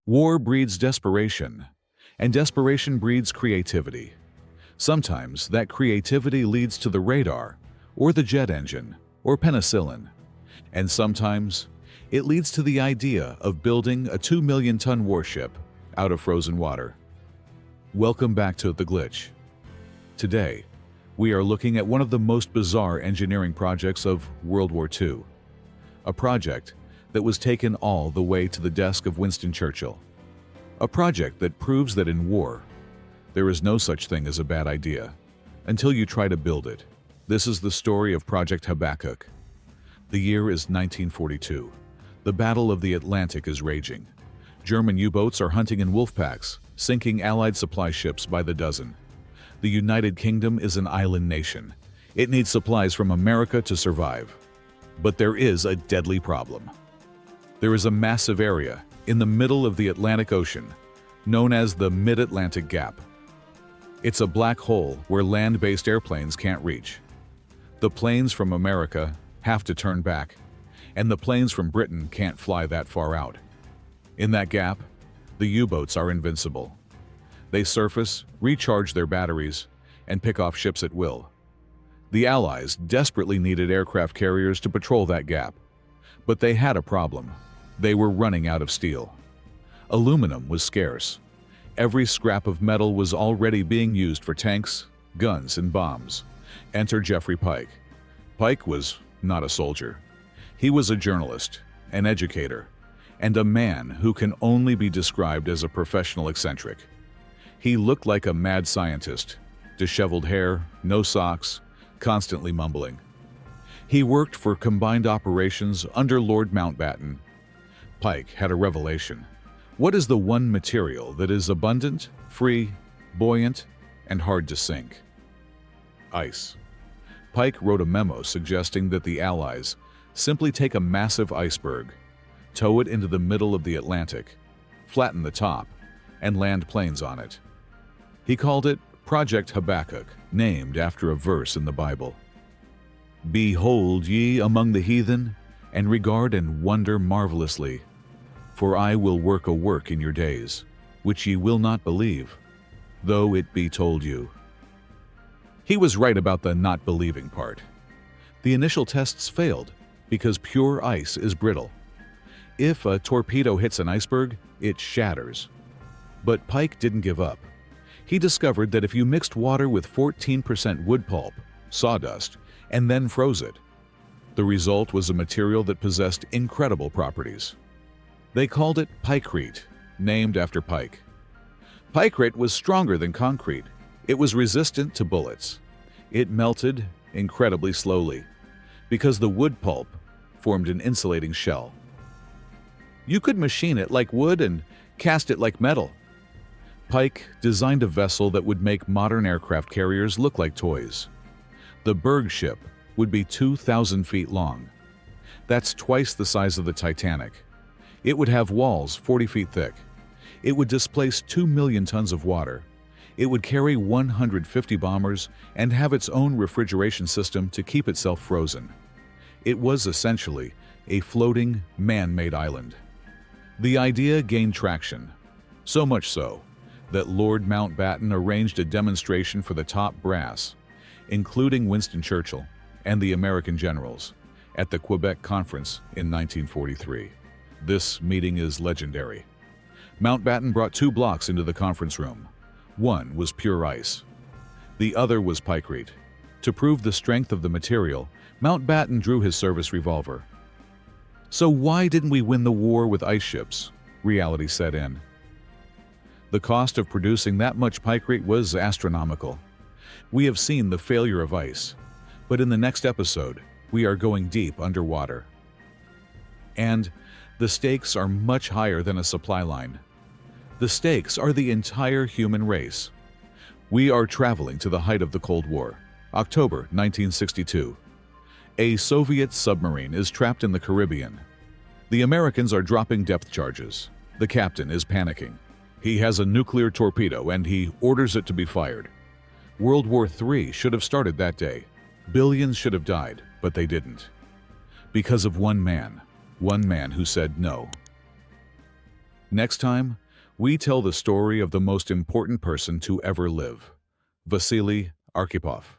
War breeds desperation, and desperation breeds creativity. Sometimes that creativity leads to the radar, or the jet engine, or penicillin. And sometimes it leads to the idea of building a 2-million-ton warship out of frozen water. Welcome back to The Glitch. Today, we are looking at one of the most bizarre engineering projects of World War II. A project that was taken all the way to the desk of Winston Churchill. A project that proves that in war, there is no such thing as a bad idea until you try to build it. This is the story of Project Habakkuk. The year is 1942. The Battle of the Atlantic is raging. German U-boats are hunting in wolf packs, sinking Allied supply ships by the dozen. The United Kingdom is an island nation. It needs supplies from America to survive. But there is a deadly problem. There is a massive area in the middle of the Atlantic Ocean, known as the Mid-Atlantic Gap. It's a black hole where land-based airplanes can't reach. The planes from America have to turn back, and the planes from Britain can't fly that far out. In that gap, the U-boats are invincible. They surface, recharge their batteries, and pick off ships at will. The Allies desperately needed aircraft carriers to patrol that gap, but they had a problem. They were running out of steel. Aluminum was scarce. Every scrap of metal was already being used for tanks, guns, and bombs. Enter Geoffrey Pike. Pike was not a soldier. He was a journalist, an educator, and a man who can only be described as a professional eccentric. He looked like a mad scientist, disheveled hair, no socks, constantly mumbling. He worked for Combined Operations under Lord Mountbatten. Pike had a revelation. What is the one material that is abundant, free, buoyant, and hard to sink? Ice. Pike wrote a memo suggesting that the Allies simply take a massive iceberg, tow it into the middle of the Atlantic, flatten the top, and land planes on it. He called it Project Habakkuk, named after a verse in the Bible. Behold ye among the heathen, and regard and wonder marvelously. For I will work a work in your days, which ye will not believe, though it be told you. He was right about the not believing part. The initial tests failed because pure ice is brittle. If a torpedo hits an iceberg, it shatters. But Pike didn't give up. He discovered that if you mixed water with 14% wood pulp, sawdust, and then froze it, the result was a material that possessed incredible properties. They called it picrete, named after Pike. Picrete was stronger than concrete. It was resistant to bullets. It melted incredibly slowly because the wood pulp formed an insulating shell. You could machine it like wood and cast it like metal. Pike designed a vessel that would make modern aircraft carriers look like toys. The Berg ship would be 2,000 feet long. That's twice the size of the Titanic. It would have walls 40 feet thick. It would displace 2 million tons of water. It would carry 150 bombers and have its own refrigeration system to keep itself frozen. It was essentially a floating, man-made island. The idea gained traction, so much so that Lord Mountbatten arranged a demonstration for the top brass, including Winston Churchill and the American generals, at the Quebec Conference in 1943. This meeting is legendary. Mountbatten brought 2 blocks into the conference room. One was pure ice. The other was picrete. To prove the strength of the material, Mountbatten drew his service revolver. So why didn't we win the war with ice ships? Reality set in. The cost of producing that much picrete was astronomical. We have seen the failure of ice, but in the next episode, we are going deep underwater. And the stakes are much higher than a supply line. The stakes are the entire human race. We are traveling to the height of the Cold War, October 1962. A Soviet submarine is trapped in the Caribbean. The Americans are dropping depth charges. The captain is panicking. He has a nuclear torpedo and he orders it to be fired. World War III should have started that day. Billions should have died, but they didn't. Because of one man who said no. Next time, we tell the story of the most important person to ever live, Vasily Arkhipov.